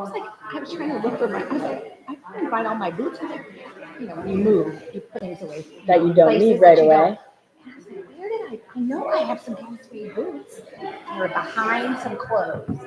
was like, I was trying to look for my, I was like, I couldn't find all my boots. I was like, you move, you put things away. That you don't need Places right that you don't. away. And I was like, where did I know I have some hands-free boots. They were behind some clothes.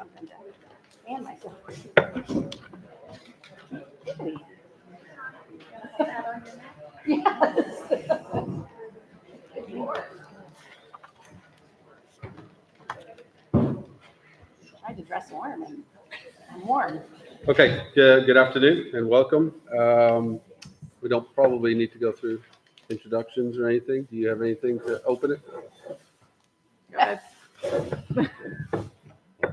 something to stand myself. Yes. Tried to dress warm and I'm warm. Okay, good afternoon and welcome. We don't probably need to go through introductions or anything. Do you have anything to open it? Let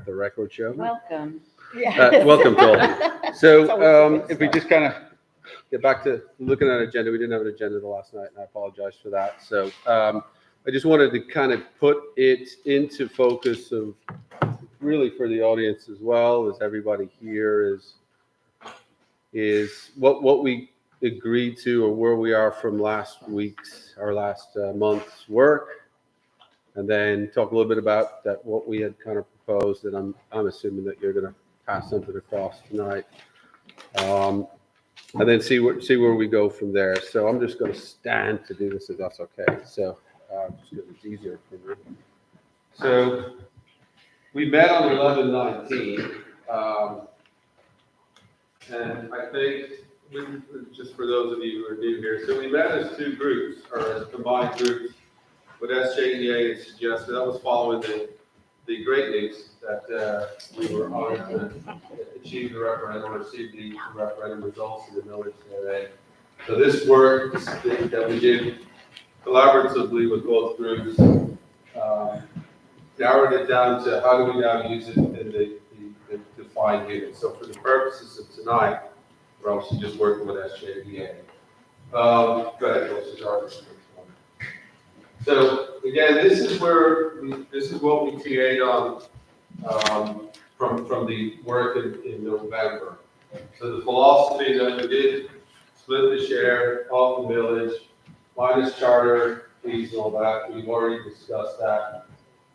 the record show. Welcome. Welcome to all. So if we just kind of get back to looking at agenda, we didn't have an agenda the last night, and I apologize for that. So I just wanted to kind of put it into focus of really for the audience as well as everybody here is what we agreed to or where we are from last month's work, and then talk a little bit about that what we had kind of proposed, and I'm assuming that you're going to pass something across tonight, and then see where we go from there. So I'm just going to stand to do this if that's okay. So just because it's easier for me. So we met on 11/19. And I think, just for those of you who are new here, so we met as two groups, or as combined groups, with SJEA and SJEA. So that was following the great news that we were honored to achieve the referendum, receive the referendum results in the millage today. So this work that we did collaboratively with both groups narrowed it down to how do we now use it in the defined unit. So for the purposes of tonight, we're obviously just working with SJEA. Go ahead, Joseph. So again, this is what we TA'd on from the work in November. So the philosophy that we did split the share of the village, minus charter fees and all that. We've already discussed that.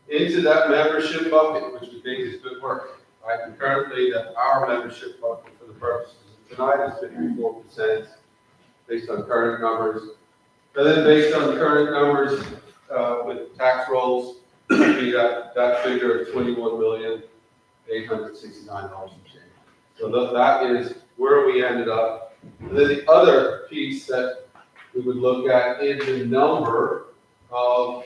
Into that membership bucket, which we think is good work. Right? And currently, our membership bucket for the purposes of tonight is 54% based on current numbers. And then based on current numbers with tax rolls, would be that figure of $21,869 and change. So that is where we ended up. And then the other piece that we would look at is the number of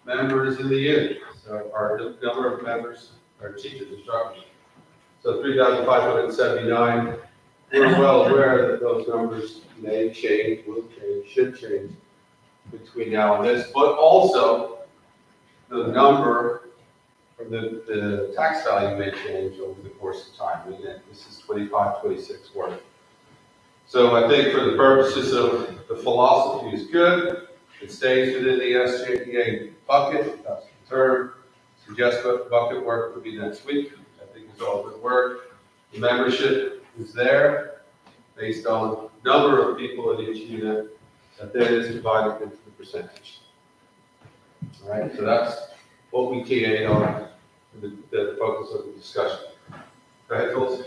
members in the unit. So our number of members are teachers, instructors. So 3,579. We're well aware that those numbers may change, will change, should change between now and this, but also the number from the tax value may change over the course of time. I mean, this is 25, 26 work. So I think for the purposes of the philosophy is good. It stays within the SJEA bucket. That's the term. Suggest bucket work would be next week. I think it's all good work. The membership is there based on number of people in each unit that then is divided into the percentage. All right, so that's what we TA'd on the focus of the discussion. Go ahead, Jules.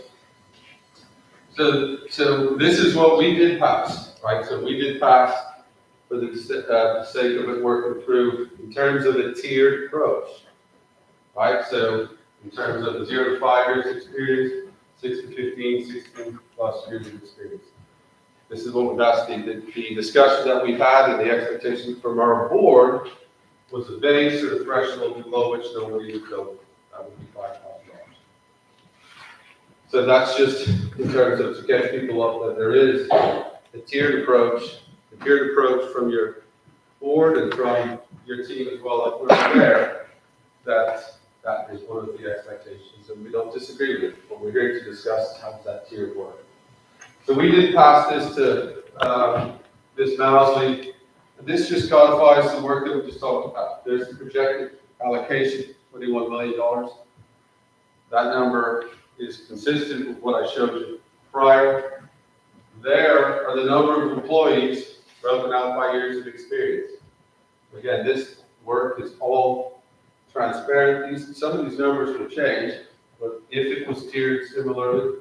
So this is what we did pass, right? So we did pass for the sake of it working through in terms of a tiered approach, right? So in terms of the 0 to 5 years experience, 6 to 15, 16 plus years of experience. This is what that's the discussion that we've had and the expectation from our board was a base or a threshold below which nobody would go. That would be $5,000. So that's just in terms of to get people up that there is a tiered approach from your board and from your team as well. Like we're aware that is one of the expectations, and we don't disagree with it. What we're here to discuss is how does that tier work. So we did pass this to Ms. Mousley. This just codifies the work that we just talked about. There's the projected allocation, $21 million. That number is consistent with what I showed you prior. There are the number of employees broken out by years of experience. Again, this work is all transparent. Some of these numbers will change, but if it was tiered similarly,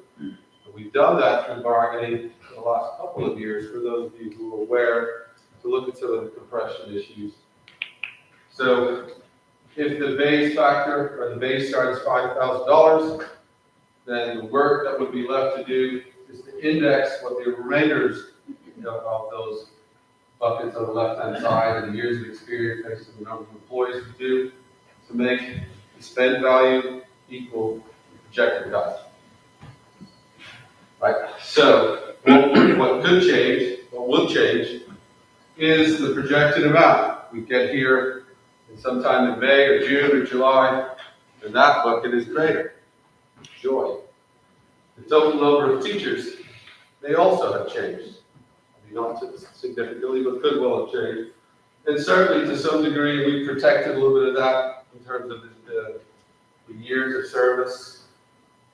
we've done that through bargaining for the last couple of years for those of you who are aware to look at some of the compression issues. So if the base factor or the base starts $5,000, then the work that would be left to do is to index what the remainders of those buckets on the left-hand side and the years of experience based on the number of employees we do to make the spend value equal the projected value. Right? So what could change, what will change, is the projected amount. We get here sometime in May or June or July, and that bucket is greater. Joy. The total number of teachers, they also have changed. I mean, not significantly, but could well have changed. And certainly to some degree, we've protected a little bit of that in terms of the years of service.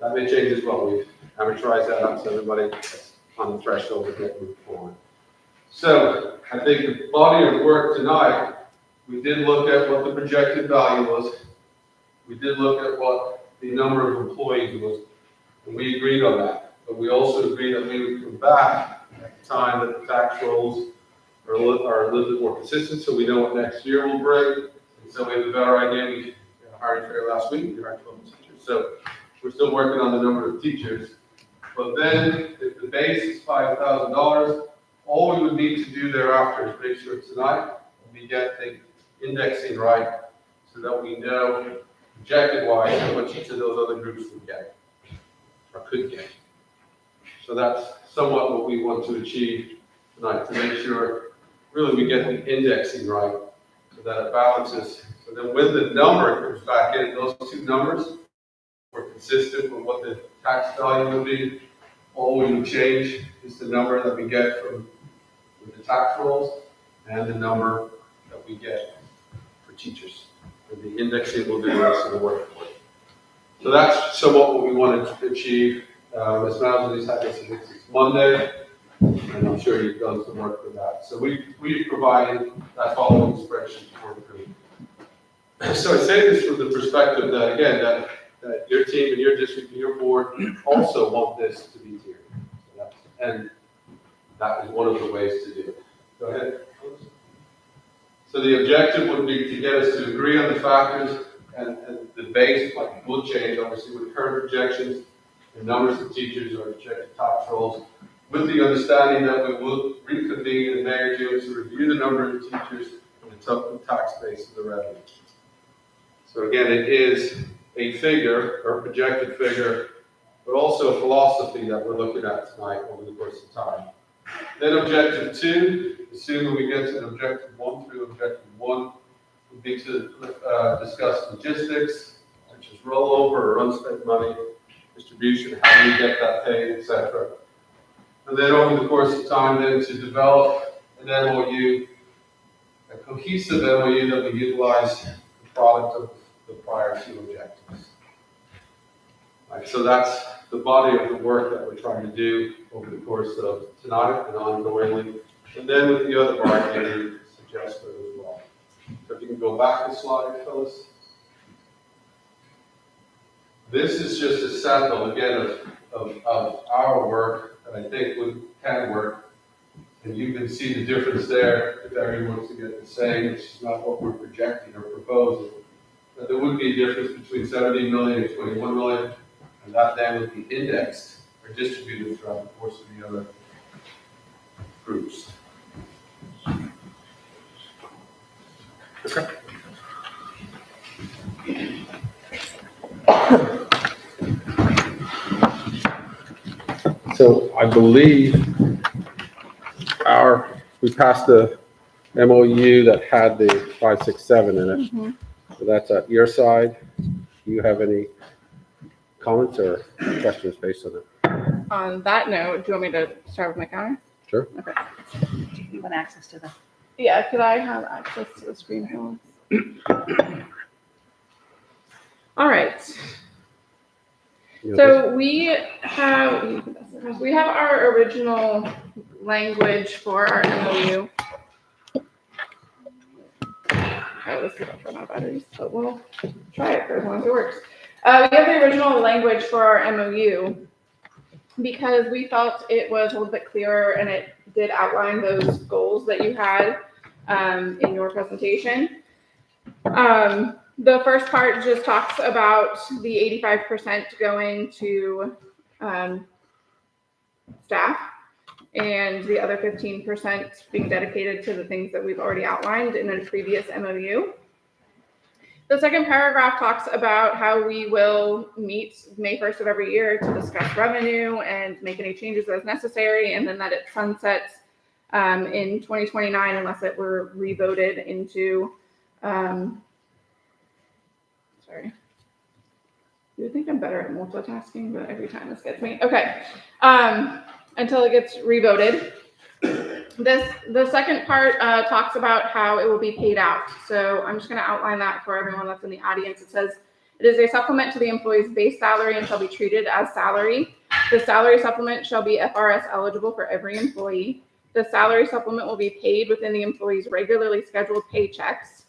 That may change as well. We've amortized that out so everybody on the threshold to get moved forward. So I think the body of work tonight, we did look at what the projected value was. We did look at what the number of employees was, and we agreed on that. But we also agreed that we would come back at the time that the tax rolls are a little bit more consistent, so we know what next year will bring. And so we have a better idea. We hired fair last week, we hired 12 teachers. So we're still working on the number of teachers. But then, if the base is $5,000, all we would need to do thereafter is make sure tonight we get the indexing right so that we know projected-wise how much each of those other groups would get or could get. So that's somewhat what we want to achieve tonight, to make sure really we get the indexing right so that it balances. So then when the number comes back in, those two numbers were consistent with what the tax value would be. All we would change is the number that we get from the tax rolls and the number that we get for teachers. And the indexing will do the rest of the work for it. So that's somewhat what we wanted to achieve. Ms. Mousley's had this since Monday, and I'm sure you've done some work with that. So we've provided that following spreadsheet for the group. So I say this from the perspective that, again, that your team and your district and your board also want this to be tiered. And that is one of the ways to do it. Go ahead. So the objective would be to get us to agree on the factors, and the base will change, obviously, with current projections. The numbers of teachers or projected tax rolls, with the understanding that we will reconvene in May or June to review the number of teachers and the total tax base of the revenue. So again, it is a figure or projected figure, but also a philosophy that we're looking at tonight over the course of time. Then objective 2, assuming we get to objective 1 through objective 1, would be to discuss logistics, such as rollover or unspent money, distribution, how do we get that paid, etc. And then over the course of time, then to develop an MOU, a cohesive MOU that we utilize the product of the prior 2 objectives. Right, so that's the body of the work that we're trying to do over the course of tonight and ongoingly. And then with the other part, I suggest that as well. So if you can go back a slide, Phyllis. This is just a sample, again, of our work that I think can work. And you can see the difference there if everyone's to get the same, which is not what we're projecting or proposing. But there would be a difference between 17 million and 21 million, and that then would be indexed or distributed throughout the course of the other groups. Okay. So I believe we passed the MOU that had the 567 in it. Mm-hmm. So that's at your side. Do you have any comments or questions based on it? On that note, do you want me to start with my counter? Sure. Okay. You want access to the. Yeah, could I have access to the screen for All right. So we have our original language for our MOU. Oh, this is for my batteries, but we'll try it for as long as it works. We have the original language for our MOU because we felt it was a little bit clearer and it did outline those goals that you had in your presentation. The first part just talks about the 85% going to staff and the other 15% being dedicated to the things that we've already outlined in a previous MOU. The second paragraph talks about how we will meet May 1st of every year to discuss revenue and make any changes as necessary, and then that it sunsets in 2029 unless it were revoted into, sorry. You would think I'm better at multitasking, but every time this gets me. Okay. Until it gets revoted. The second part talks about how it will be paid out. So I'm just going to outline that for everyone that's in the audience. It says, it is a supplement to the employee's base salary and shall be treated as salary. The salary supplement shall be FRS eligible for every employee. The salary supplement will be paid within the employee's regularly scheduled paychecks.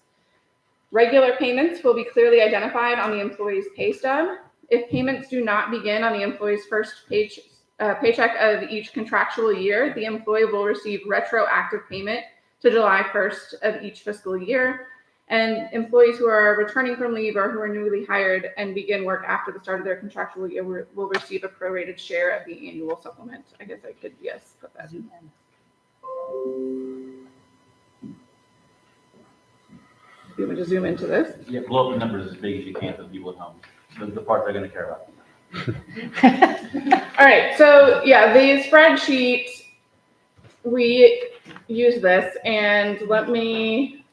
Regular payments will be clearly identified on the employee's pay stub. If payments do not begin on the employee's first paycheck of each contractual year, the employee will receive retroactive payment to July 1st of each fiscal year. And employees who are returning from leave or who are newly hired and begin work after the start of their contractual year will receive a prorated share of the annual supplement. I guess I could, yes, put that in. You want me to zoom into this? Yeah, blow up the numbers as big as you can for the people at home, the part they're gonna care about. All right, so yeah, the spreadsheet, we use this, and let me,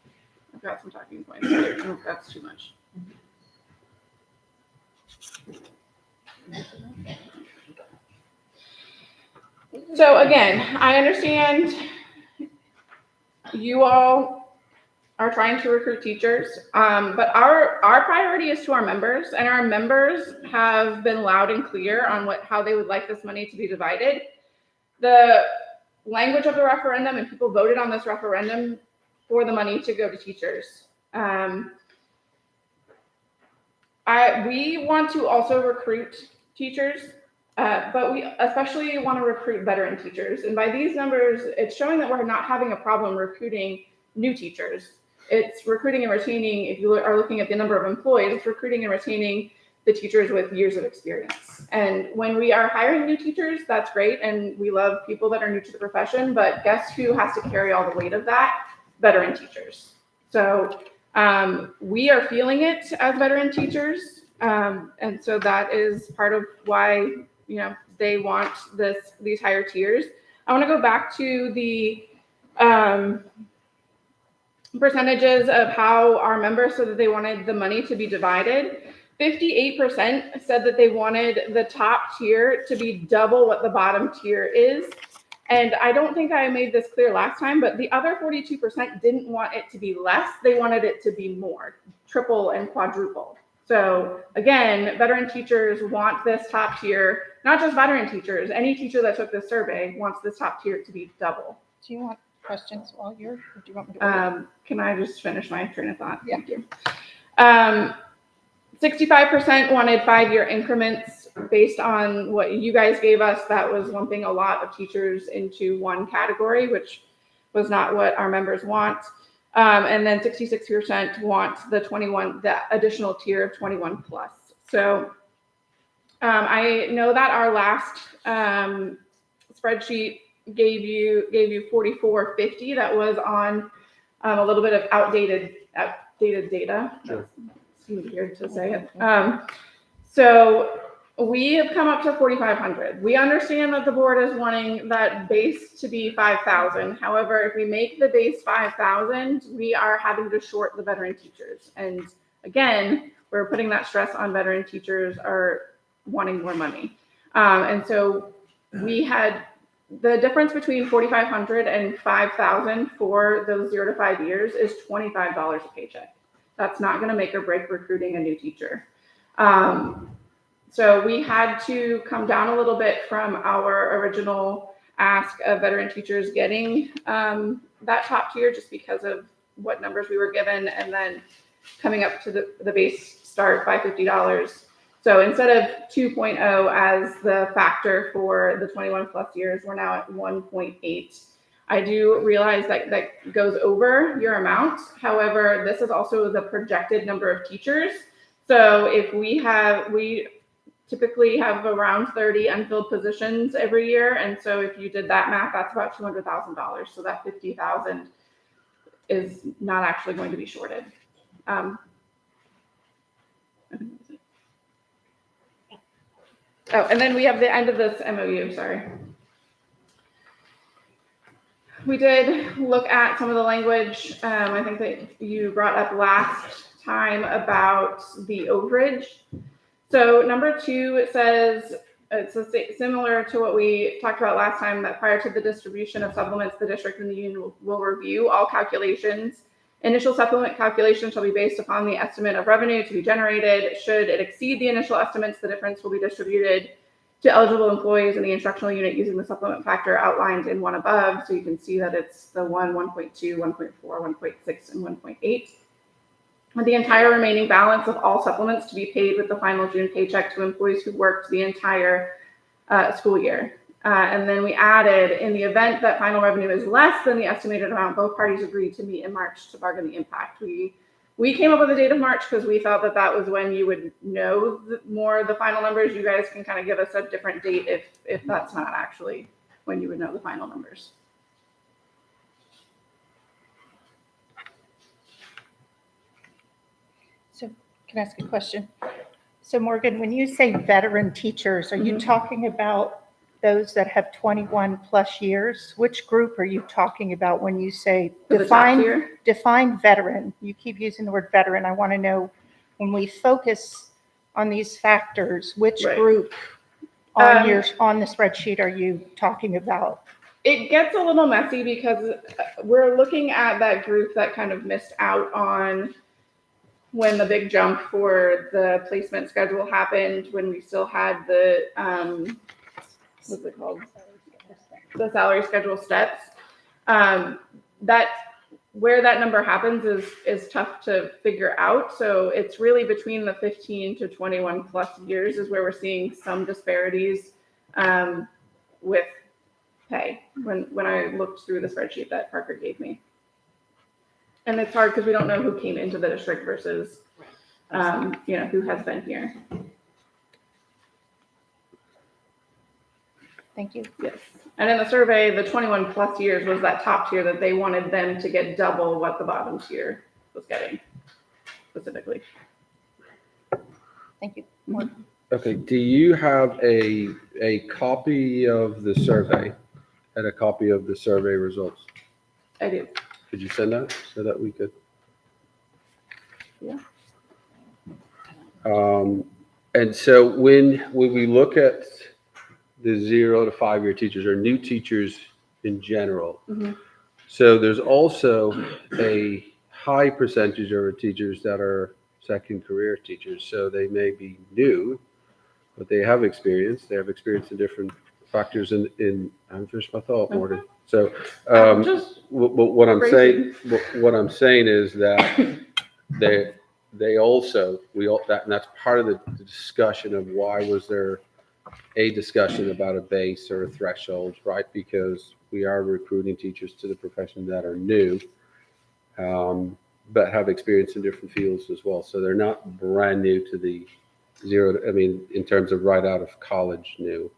I've got some talking points here. Oh, that's too much. So again, I understand you all are trying to recruit teachers, but our priority is to our members, and our members have been loud and clear on how they would like this money to be divided. The language of the referendum, and people voted on this referendum for the money to go to teachers. We want to also recruit teachers, but we especially want to recruit veteran teachers. And by these numbers, it's showing that we're not having a problem recruiting new teachers. It's recruiting and retaining, if you are looking at the number of employees, it's recruiting and retaining the teachers with years of experience. And when we are hiring new teachers, that's great. And we love people that are new to the profession, but guess who has to carry all the weight of that? Veteran teachers. So we are feeling it as veteran teachers. And so that is part of why, they want these higher tiers. I want to go back to the percentages of how our members said that they wanted the money to be divided. 58% said that they wanted the top tier to be double what the bottom tier is. And I don't think I made this clear last time, but the other 42% didn't want it to be less. They wanted it to be more, triple and quadruple. So again, veteran teachers want this top tier, not just veteran teachers, any teacher that took this survey wants this top tier to be double. Do you want questions while you're, or do you want me to? Can I just finish my train of thought? Yeah. Thank you. 65% wanted 5-year increments based on what you guys gave us. That was lumping a lot of teachers into one category, which was not what our members want. And then 66% want the additional tier of 21 plus. So I know that our last spreadsheet gave you 4450. That was on a little bit of outdated data. Sure. Seems weird to say it. So we have come up to 4,500. We understand that the board is wanting that base to be 5,000. However, if we make the base 5,000, we are having to short the veteran teachers. And again, we're putting that stress on veteran teachers are wanting more money. And so we had the difference between 4,500 and 5,000 for those 0 to 5 years is $25 a paycheck. That's not going to make or break recruiting a new teacher. So we had to come down a little bit from our original ask of veteran teachers getting that top tier just because of what numbers we were given, and then coming up to the base start by $50. So instead of 2.0 as the factor for the 21 plus years, we're now at 1.8. I do realize that that goes over your amount. However, this is also the projected number of teachers. So if we typically have around 30 unfilled positions every year. And so if you did that math, that's about $200,000. So that 50,000 is not actually going to be shorted. Oh, and then we have the end of this MOU, sorry. We did look at some of the language, I think that you brought up last time about the overage. So number 2, it says, it's similar to what we talked about last time, that prior to the distribution of supplements, the district and the union will review all calculations. Initial supplement calculation shall be based upon the estimate of revenue to be generated. Should it exceed the initial estimates, the difference will be distributed to eligible employees in the instructional unit using the supplement factor outlined in one above. So you can see that it's the 1.2, 1.4, 1.6, and 1.8. With the entire remaining balance of all supplements to be paid with the final June paycheck to employees who worked the entire school year. And then we added, in the event that final revenue is less than the estimated amount, both parties agreed to meet in March to bargain the impact. We came up with the date of March because we thought that that was when you would know more of the final numbers. You guys can kind of give us a different date if that's not actually when you would know the final numbers. So can I ask a question? So Morgan, when you say veteran teachers, are you talking about those that have 21 plus years? Which group are you talking about when you say define veteran? You keep using the word veteran. I want to know, when we focus on these factors, which group on the spreadsheet are you talking about? It gets a little messy because we're looking at that group that kind of missed out on when the big jump for the placement schedule happened, when we still had the what's it called? The salary schedule steps. That where that number happens is tough to figure out. So it's really between the 15 to 21 plus years is where we're seeing some disparities with pay when I looked through the spreadsheet that Parker gave me. And it's hard because we don't know who came into the district versus who has been here. Thank you. Yes. And in the survey, the 21 plus years was that top tier that they wanted them to get double what the bottom tier was getting specifically. Thank you. Okay, do you have a copy of the survey and a copy of the survey results? I do. Could you send that so that we could? Yeah. And so when we look at the 0 to 5 year teachers or new teachers in general, so there's also a high percentage of our teachers that are second career teachers. So they may be new, but they have experience. They have experience in different factors in I'm finished my thought, Morgan. So what I'm saying is that they also, and that's part of the discussion of why was there a discussion about a base or a threshold, right? Because we are recruiting teachers to the profession that are new, but have experience in different fields as well. So they're not brand new to the in terms of right out of college new.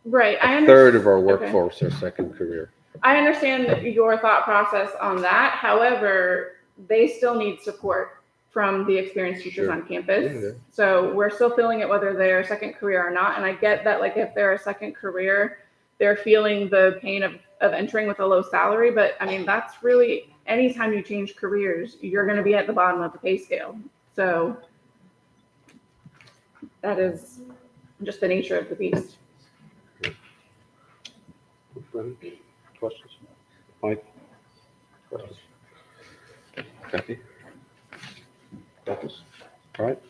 Right. A third of our workforce are second career. I understand your thought process on that. However, they still need support from the experienced teachers on campus. Yeah. So we're still feeling it whether they're second career or not. And I get that, like, if they're a second career, they're feeling the pain of entering with a low salary. But I mean, that's really, anytime you change careers, you're going to be at the bottom of the pay scale. So that is just the nature of the beast. Questions? Mike? Questions? Kathy? Questions? All right.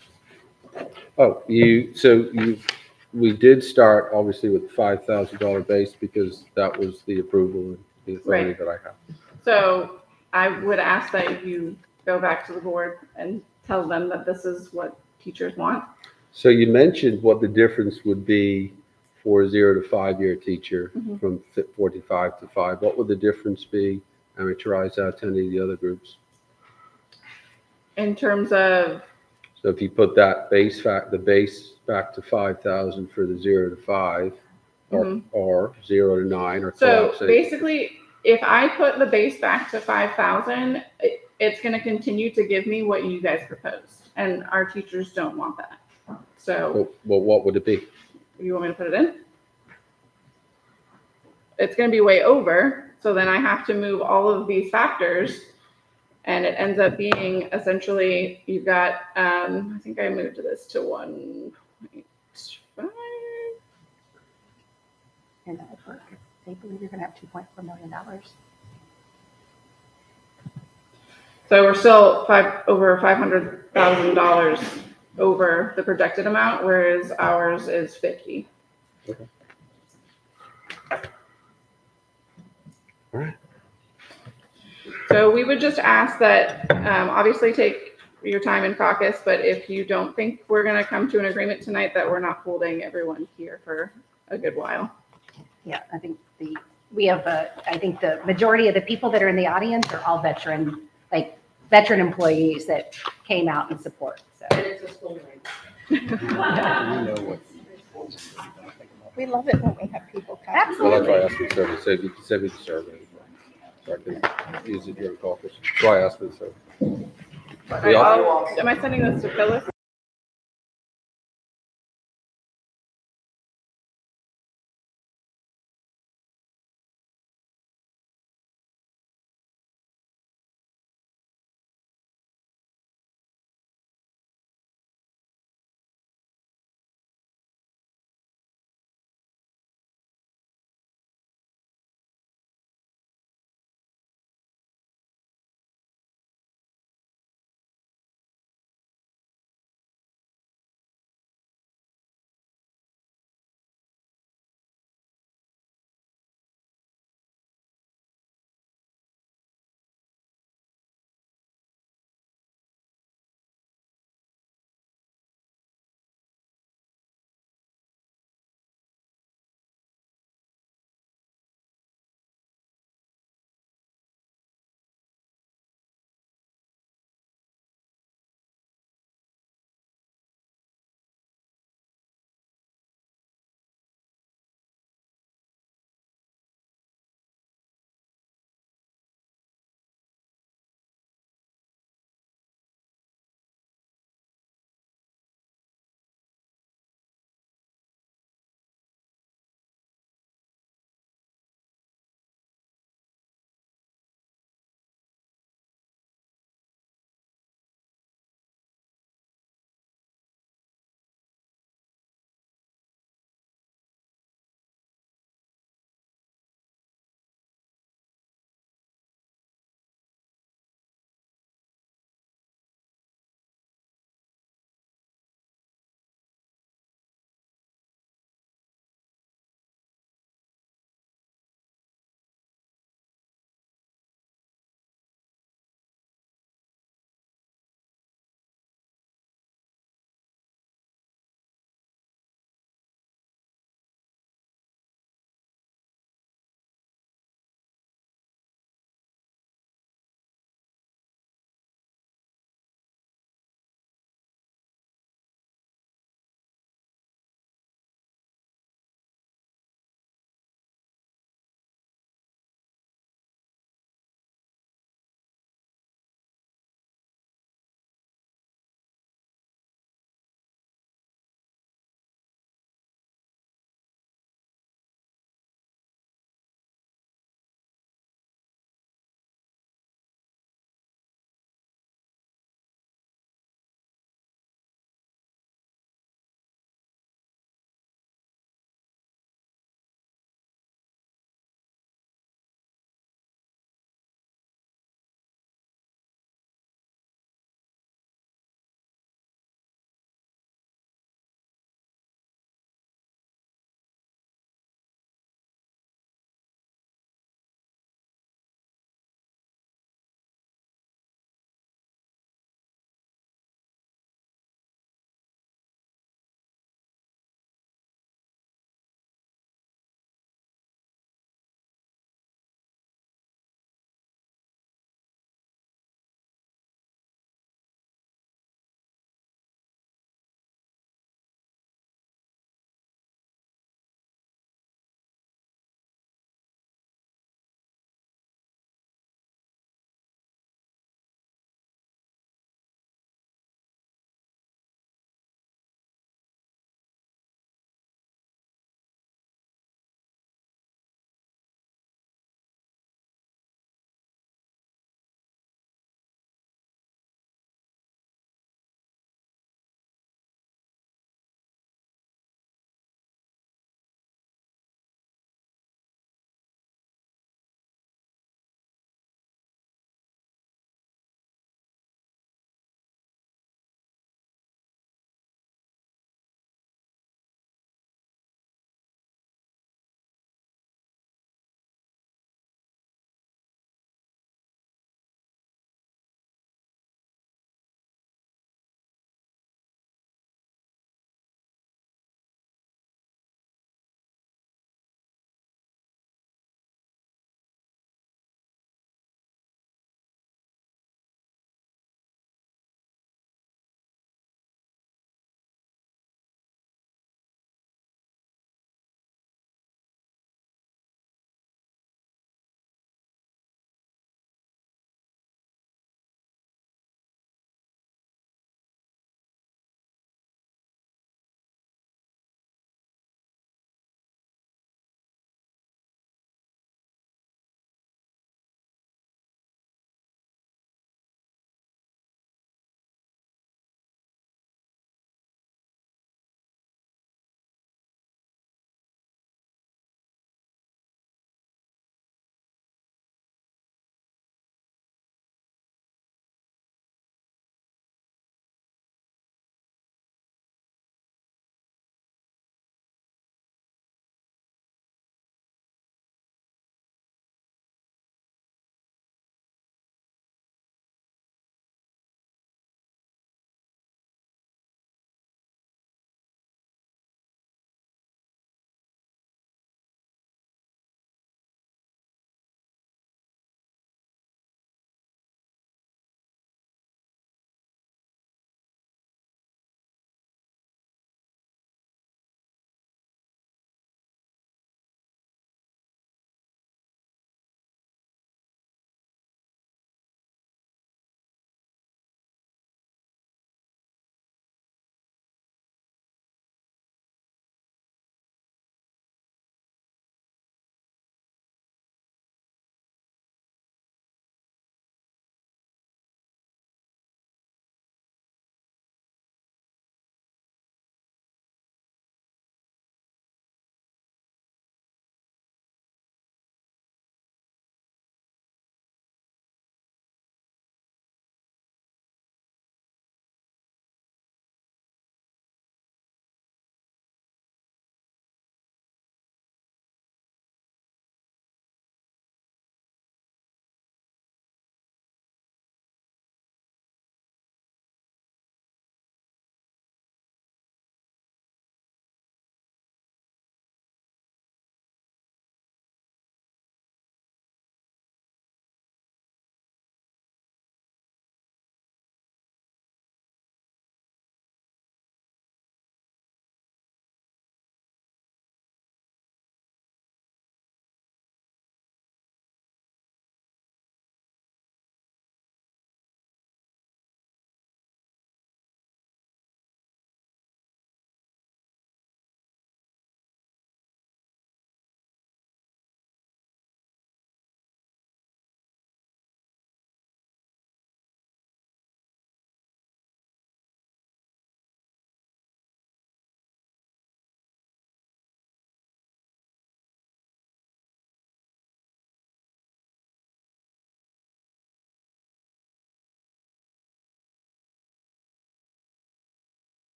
Oh, we did start obviously with the $5,000 base because that was the approval and the authority that I have. So I would ask that you go back to the board and tell them that this is what teachers want. So you mentioned what the difference would be for a 0 to 5-year teacher Mhm. from 45 to 5, what would the difference be amortized out to any of the other groups? In terms of, So if you put that the base back to 5,000 for the 0 to 5, or 0 to 9, or so collapse it. basically, if I put the base back to 5,000, it's gonna continue to give me what you guys proposed, and our teachers don't want that. So, Well, what would it be? you want me to put it in? It's gonna be way over, so then I have to move all of these factors, and it ends up being essentially, you've got, I think I moved this to 1.5. And they believe you're gonna have $2.4 million. So we're still over $500,000 over the projected amount, whereas ours is 50. Okay. All right. So we would just ask that, obviously take your time in caucus, but if you don't think we're gonna come to an agreement tonight, that we're not holding everyone here for a good while. Yeah, I think I think the majority of the people that are in the audience are all veteran employees that came out in support, so. We love it when we have people come. Well, that's why I asked for the survey, so you can send me the survey. So I can use it during caucus. That's why I asked for the survey. Am I sending this to Phyllis?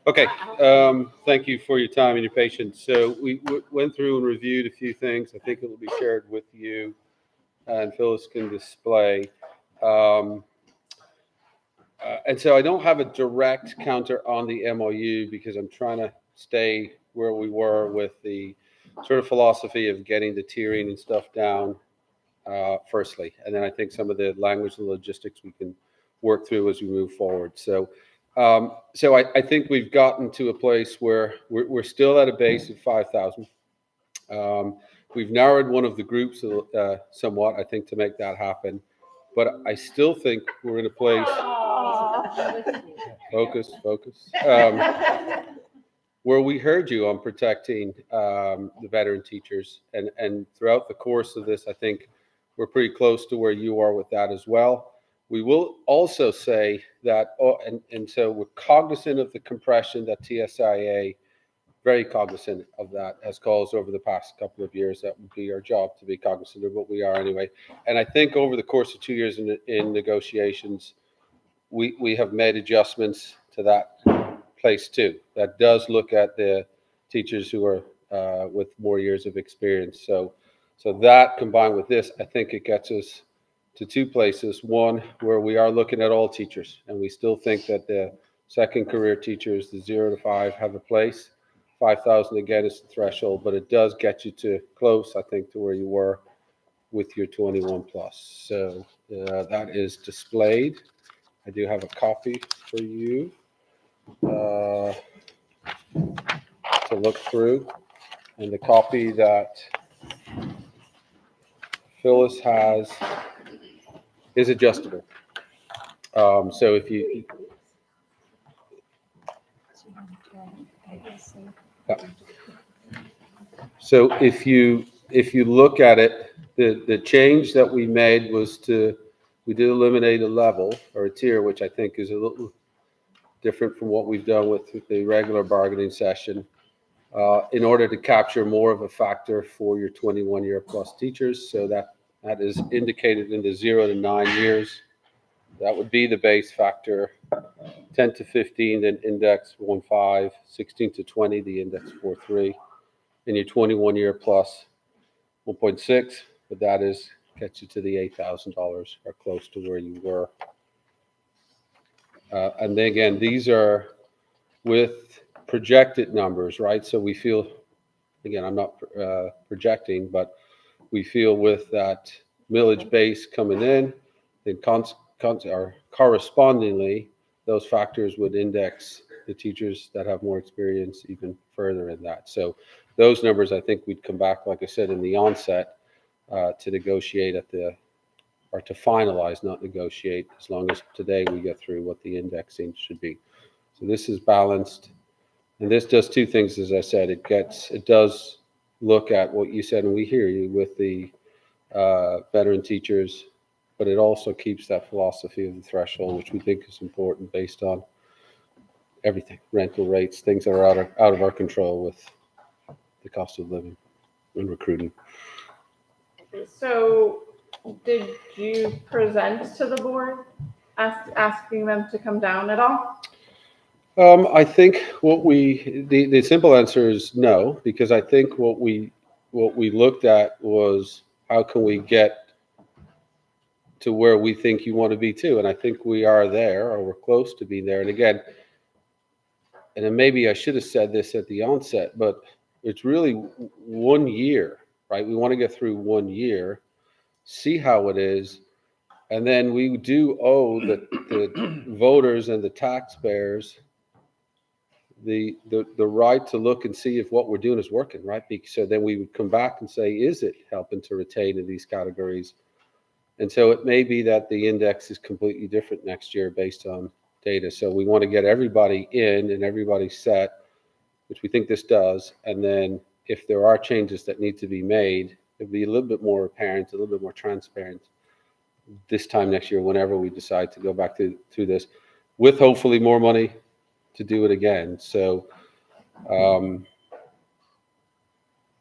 Okay, thank you for your time and your patience. So we went through and reviewed a few things. I think it will be shared with you and Phyllis can display. And so I don't have a direct counter on the MOU because I'm trying to stay where we were with the sort of philosophy of getting the tiering and stuff down firstly. And then I think some of the language and logistics we can work through as we move forward. So I think we've gotten to a place where we're still at a base of 5,000. We've narrowed one of the groups somewhat, I think, to make that happen. But I still think we're in a place. Focus. Where we heard you on protecting the veteran teachers, and throughout the course of this, I think we're pretty close to where you are with that as well. We will also say that, and so we're cognizant of the compression that TSIA, very cognizant of that, has caused over the past couple of years. That would be our job to be cognizant of what we are anyway. And I think over the course of 2 years in negotiations, we have made adjustments to that place too. That does look at the teachers who are with more years of experience. So that combined with this, I think it gets us to two places. One, where we are looking at all teachers, and we still think that the second career teachers, the 0 to 5, have a place. 5,000 again is the threshold, but it does get you to close, I think, to where you were with your 21 plus. So that is displayed. I do have a copy for you to look through, and the copy that Phyllis has is adjustable. So if you if you look at it, the change that we made was we did eliminate a level or a tier, which I think is a little different from what we've done with the regular bargaining session, in order to capture more of a factor for your 21-year plus teachers. So that is indicated in the 0 to 9 years. That would be the base factor. 10 to 15, then index 1.5, 16 to 20, the index 4.3, and your 21-year plus 1.6, but that gets you to the $8,000 or close to where you were. And then again, these are with projected numbers, right? So we feel, again, I'm not projecting, but we feel with that millage base coming in, then correspondingly, those factors would index the teachers that have more experience even further in that. So those numbers, I think we'd come back, like I said, in the onset to negotiate or to finalize, not negotiate, as long as today we get through what the indexing should be. So this is balanced. And this does two things, as I said. It does look at what you said, and we hear you with the veteran teachers, but it also keeps that philosophy of the threshold, which we think is important based on everything, rental rates, things that are out of our control with the cost of living and recruiting. So did you present to the board asking them to come down at all? I think the simple answer is no, because I think what we looked at was how can we get to where we think you want to be too. And I think we are there, or we're close to being there. And again, and then maybe I should have said this at the onset, but it's really 1 year, right? We want to get through 1 year, see how it is. And then we do owe the voters and the taxpayers the right to look and see if what we're doing is working, right? So then we would come back and say, is it helping to retain in these categories? And so it may be that the index is completely different next year based on data. So we want to get everybody in and everybody set, which we think this does. And then if there are changes that need to be made, it'll be a little bit more apparent, a little bit more transparent this time next year, whenever we decide to go back through this, with hopefully more money to do it again. So,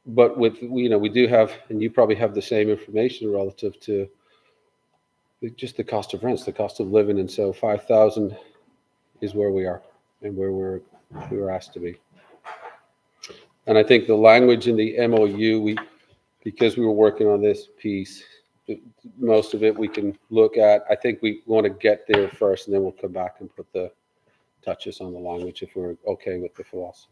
but with, we do have, and you probably have the same information relative to just the cost of rents, the cost of living. And so 5,000 is where we are. and where we were asked to be. And I think the language in the MOU, because we were working on this piece, most of it we can look at. I think we want to get there first, and then we'll come back and put the touches on the language if we're okay with the philosophy.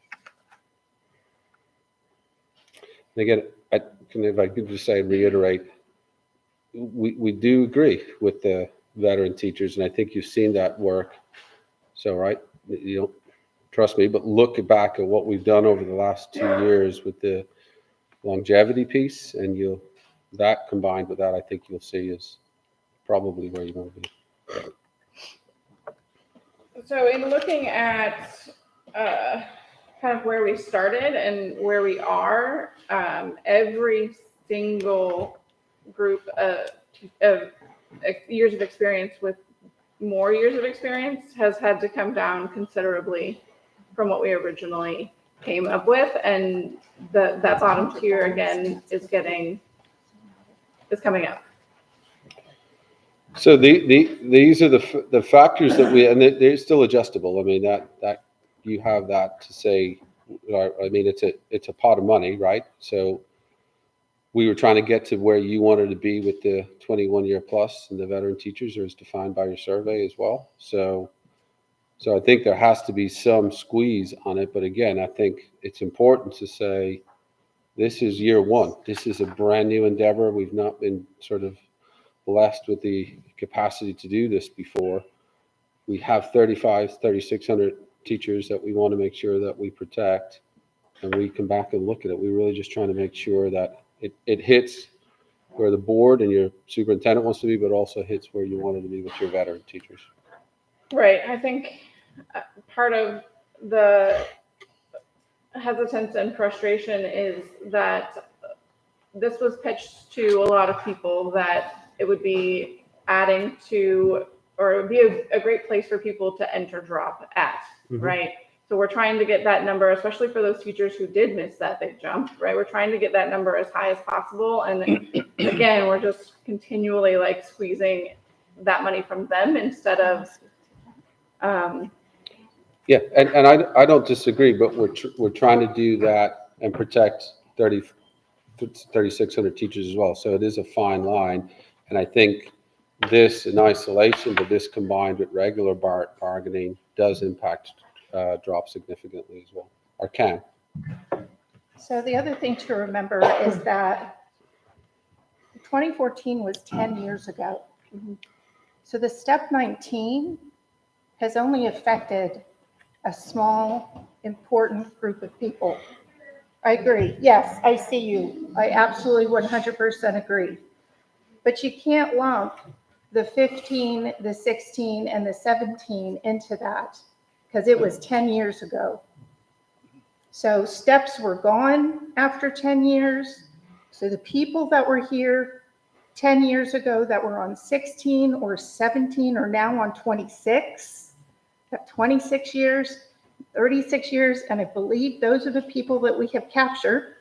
And again, if I could just say, reiterate, we do agree with the veteran teachers, and I think you've seen that work. So, right, you don't trust me, but look back at what we've done over the last 2 years with the longevity piece, and that combined with that, I think you'll see is probably where you want to be. So in looking at kind of where we started and where we are, every single group of years of experience with more years of experience has had to come down considerably from what we originally came up with, and that bottom tier again is coming up. So these are the factors that and they're still adjustable. I mean, that you have that to say, I mean, it's a pot of money, right? So we were trying to get to where you wanted to be with the 21-year plus and the veteran teachers, as defined by your survey as well. So I think there has to be some squeeze on it. But again, I think it's important to say this is year one. This is a brand new endeavor. We've not been sort of blessed with the capacity to do this before. We have 3,600 teachers that we want to make sure that we protect, and we come back and look at it. We're really just trying to make sure that it hits where the board and your superintendent wants to be, but also hits where you wanted to be with your veteran teachers. Right. I think part of the hesitance and frustration is that this was pitched to a lot of people that it would be adding to, or it would be a great place for people to enter drop at, right? So we're trying to get that number, especially for those teachers who did miss that big jump, right? We're trying to get that number as high as possible. And again, we're just continually like squeezing that money from them instead of, Yeah, and I don't disagree, but we're trying to do that and protect 3,600 teachers as well. So it is a fine line, and I think this in isolation, but this combined with regular bargaining does impact drop significantly as well, or can. So the other thing to remember is that 2014 was 10 years ago. So the step 19 has only affected a small, important group of people. I agree. Yes, I see you. I absolutely 100% agree. But you can't lump the 15, the 16, and the 17 into that because it was 10 years ago. So steps were gone after 10 years. So the people that were here 10 years ago that were on 16 or 17 are now on 26. Got 26 years, 36 years, and I believe those are the people that we have captured.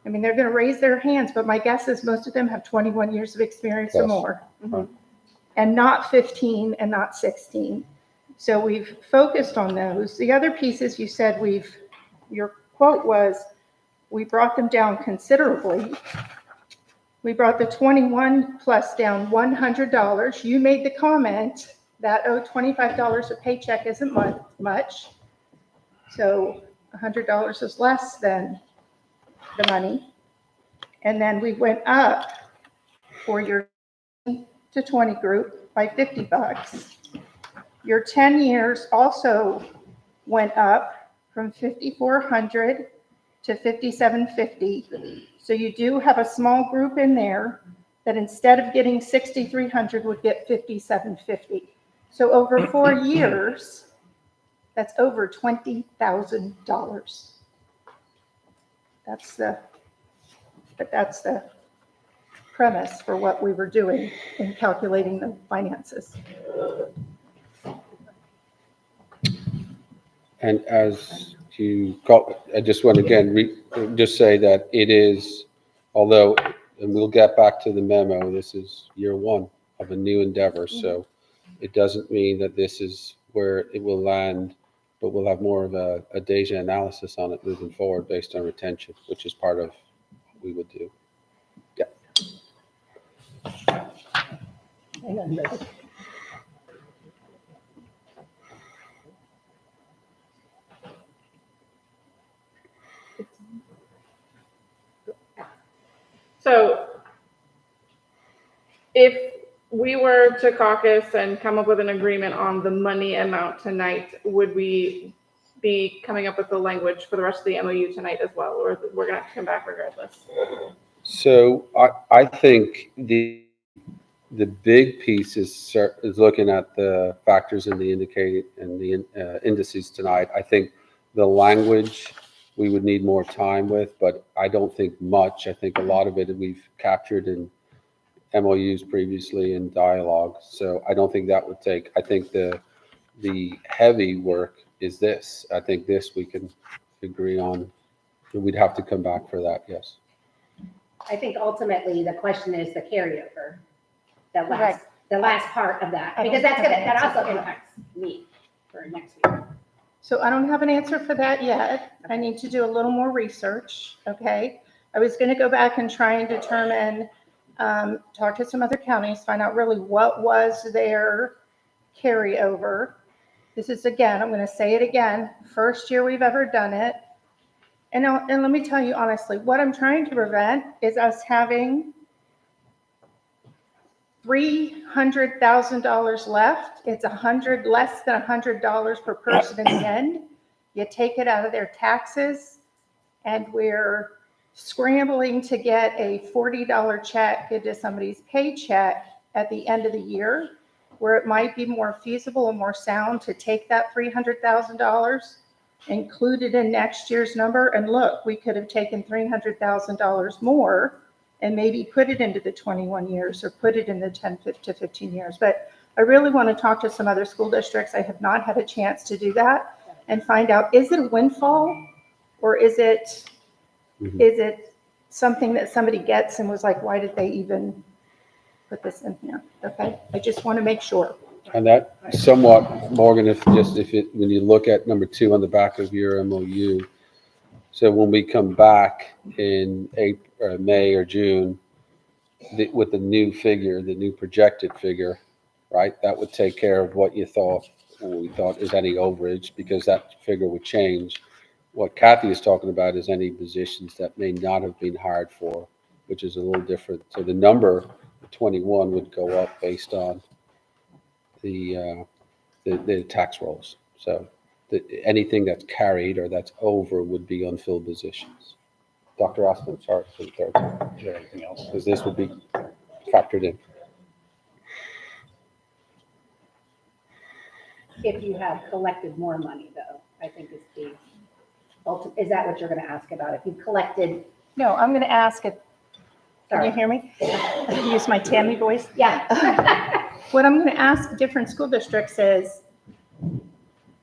I mean, they're going to raise their hands, but my guess is most of them have 21 years of experience or more, and not 15 and not 16. So we've focused on those. The other pieces you said your quote was, we brought them down considerably. We brought the 21 plus down $100. You made the comment that, $25 a paycheck isn't much. So $100 is less than the money. And then we went up for your to 20 group by $50. Your 10 years also went up from 5,400 to 5,750. So you do have a small group in there that instead of getting 6,300 would get 5,750. So over 4 years, that's over $20,000. That's the premise for what we were doing in calculating the finances. And as you call, I just want to again just say that it is, although, and we'll get back to the memo, this is year one of a new endeavor. So it doesn't mean that this is where it will land, but we'll have more of a data analysis on it moving forward based on retention, which is part of what we would do. Yeah. Hang on, Rick. So if we were to caucus and come up with an agreement on the money amount tonight, would we be coming up with the language for the rest of the MOU tonight as well, or we're gonna have to come back regardless? So I think the big piece is looking at the factors in the indicated and the indices tonight. I think the language we would need more time with, but I don't think much. I think a lot of it we've captured in MOUs previously in dialogue. So I don't think that would take. I think the heavy work is this. I think this we can agree on. We'd have to come back for that. Yes. I think ultimately the question is the carryover, Right. the last part of that, I don't because have an that answer also for that. impacts me for next year. So I don't have an answer for that yet. I need to do a little more research, okay? I was gonna go back and try and determine, talk to some other counties, find out really what was their carryover. This is, again, I'm gonna say it again, first year we've ever done it. And let me tell you honestly, what I'm trying to prevent is us having $300,000 left. It's less than $100 per person in the end. You take it out of their taxes, and we're scrambling to get a $40 check into somebody's paycheck at the end of the year, where it might be more feasible and more sound to take that $300,000, include it in next year's number, and look, we could have taken $300,000 more and maybe put it into the 21 years or put it in the 10 to 15 years. But I really want to talk to some other school districts. I have not had a chance to do that and find out, is it a windfall, or is it something that somebody gets and was like, why did they even put this in here? Okay, I just want to make sure. And that somewhat, Morgan, when you look at number 2 on the back of your MOU, so when we come back in April, May or June, with the new figure, the new projected figure, right, that would take care of what we thought is any overage, because that figure would change. What Kathy is talking about is any positions that may not have been hired for, which is a little different. So the number 21 would go up based on the tax rolls. So anything that's carried or that's over would be unfilled positions. Dr. Austin, sorry for the third time. Is there anything else? Because this would be factored in. If you have collected more money, though, I think is is that what you're going to ask about? If you've collected, No, I'm going to ask it. Can you sorry, hear me? Use my Tammy voice. yeah. What I'm going to ask different school districts is,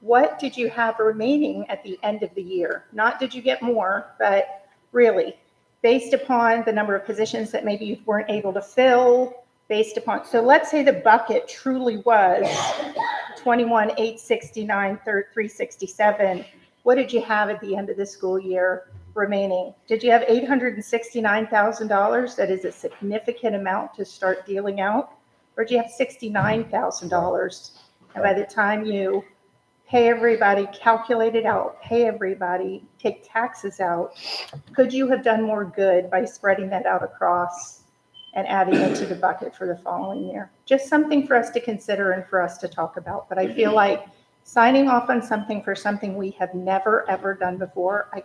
what did you have remaining at the end of the year? Not did you get more, but really, based upon the number of positions that maybe you weren't able to fill, based upon, so let's say the bucket truly was 21,869, 367. What did you have at the end of the school year remaining? Did you have $869,000? That is a significant amount to start dealing out. Or do you have $69,000? And by the time you pay everybody, calculate it out, pay everybody, take taxes out, could you have done more good by spreading that out across and adding it to the bucket for the following year? Just something for us to consider and for us to talk about. But I feel like signing off on something for something we have never, ever done before, I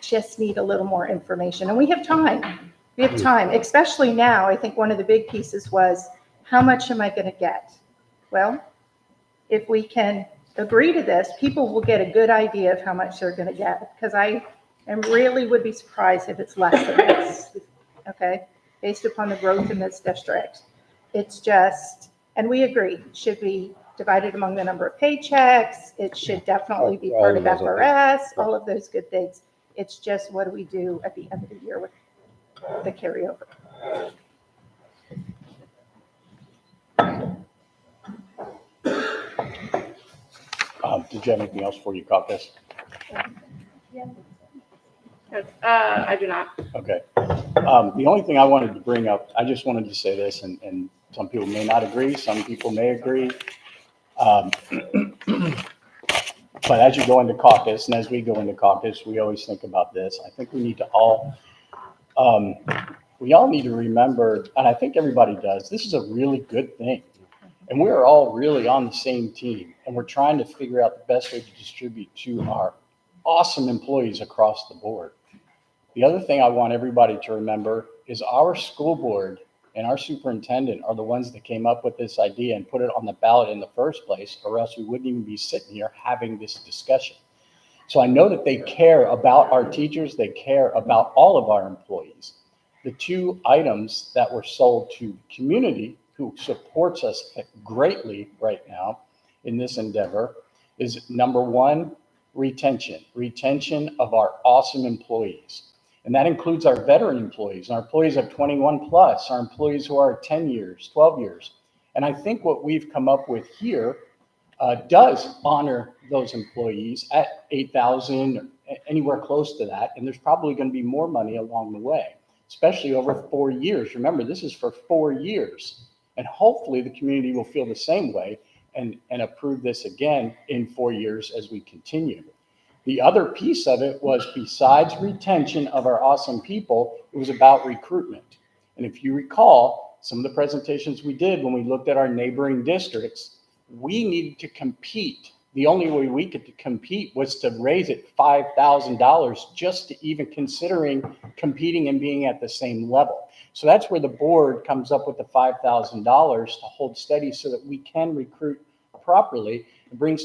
just need a little more information. And we have time. We have time, especially now. I think one of the big pieces was, how much am I going to get? Well, if we can agree to this, people will get a good idea of how much they're going to get, because I really would be surprised if it's less than this, okay, based upon the growth in this district. It's just, and we agree, it should be divided among the number of paychecks. It should definitely be part of FRS, all of those good things. It's just, what do we do at the end of the year with the carryover? Did you have anything else for you, caucus? I do not. Okay. The only thing I wanted to bring up, I just wanted to say this, and some people may not agree, some people may agree. But as you go into caucus, and as we go into caucus, we always think about this. I think we need to we all need to remember, and I think everybody does, this is a really good thing. And we're all really on the same team, and we're trying to figure out the best way to distribute to our awesome employees across the board. The other thing I want everybody to remember is our school board and our superintendent are the ones that came up with this idea and put it on the ballot in the first place, or else we wouldn't even be sitting here having this discussion. So I know that they care about our teachers, they care about all of our employees. The two items that were sold to the community, who supports us greatly right now in this endeavor, is number one, retention of our awesome employees. And that includes our veteran employees, our employees of 21 plus, our employees who are 10 years, 12 years. And I think what we've come up with here does honor those employees at 8,000, anywhere close to that. And there's probably going to be more money along the way, especially over 4 years. Remember, this is for 4 years. And hopefully the community will feel the same way and approve this again in 4 years as we continue. The other piece of it was, besides retention of our awesome people, it was about recruitment. And if you recall, some of the presentations we did when we looked at our neighboring districts, we needed to compete. The only way we could compete was to raise it $5,000 just to even considering competing and being at the same level. So that's where the board comes up with the $5,000 to hold steady so that we can recruit properly and bring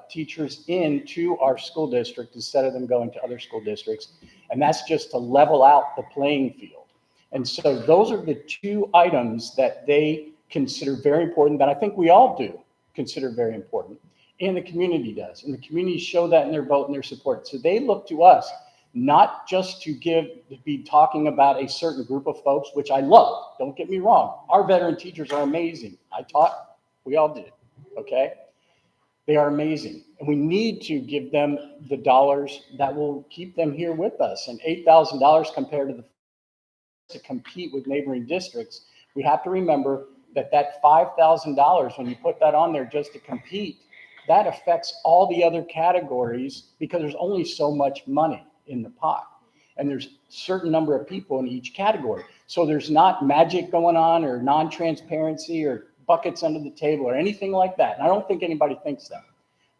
teachers into our school district instead of them going to other school districts. And that's just to level out the playing field. And so those are the two items that they consider very important, that I think we all do consider very important, and the community does. And the community show that in their vote and their support. So they look to us not just to be talking about a certain group of folks, which I love, don't get me wrong. Our veteran teachers are amazing. I taught, we all did, okay? They are amazing. And we need to give them the dollars that will keep them here with us. And $8,000 compared to compete with neighboring districts, we have to remember that $5,000, when you put that on there just to compete, that affects all the other categories because there's only so much money in the pot. And there's a certain number of people in each category. So there's not magic going on or non-transparency or buckets under the table or anything like that. And I don't think anybody thinks that.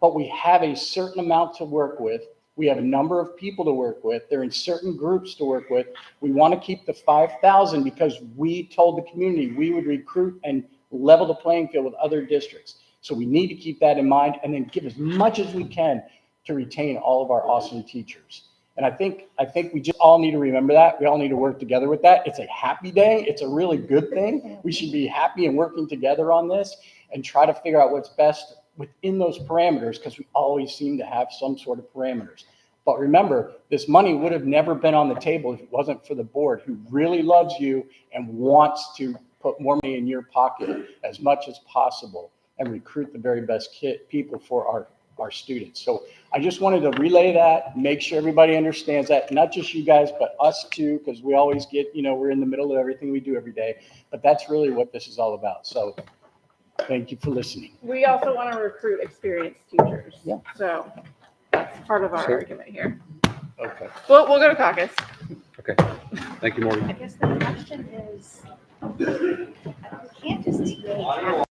But we have a certain amount to work with. We have a number of people to work with. They're in certain groups to work with. We want to keep the 5,000 because we told the community we would recruit and level the playing field with other districts. So we need to keep that in mind and then give as much as we can to retain all of our awesome teachers. And I think we just all need to remember that. We all need to work together with that. It's a happy day. It's a really good thing. We should be happy and working together on this and try to figure out what's best within those parameters, because we always seem to have some sort of parameters. But remember, this money would have never been on the table if it wasn't for the board, who really loves you and wants to put more money in your pocket as much as possible and recruit the very best people for our students. So I just wanted to relay that, make sure everybody understands that, not just you guys, but us too, because we always get, we're in the middle of everything we do every day, but that's really what this is all about. So thank you for listening. We also want to recruit experienced teachers. Yeah. So that's part of our argument here. Okay. We'll go to caucus. Okay. Thank you, Morgan. I guess the question is, you can't just TA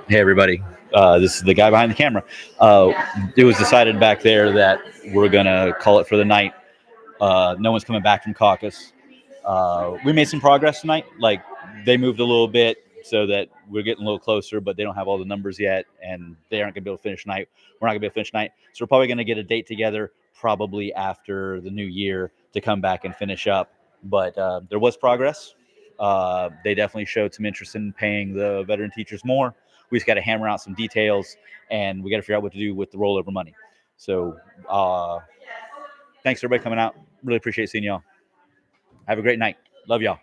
Hey, everybody. This is the guy behind the camera. It was decided back there that we're going to call it for the night. No one's coming back from caucus. We made some progress tonight. Like, they moved a little bit so that we're getting a little closer, but they don't have all the numbers yet, and they aren't going to be able to finish tonight. We're not going to be able to finish tonight. So we're probably going to get a date together probably after the new year to come back and finish up. But there was progress. They definitely showed some interest in paying the veteran teachers more. We just got to hammer out some details, and we got to figure out what to do with the rollover money. So thanks everybody coming out. Really appreciate seeing y'all. Have a great night. Love y'all.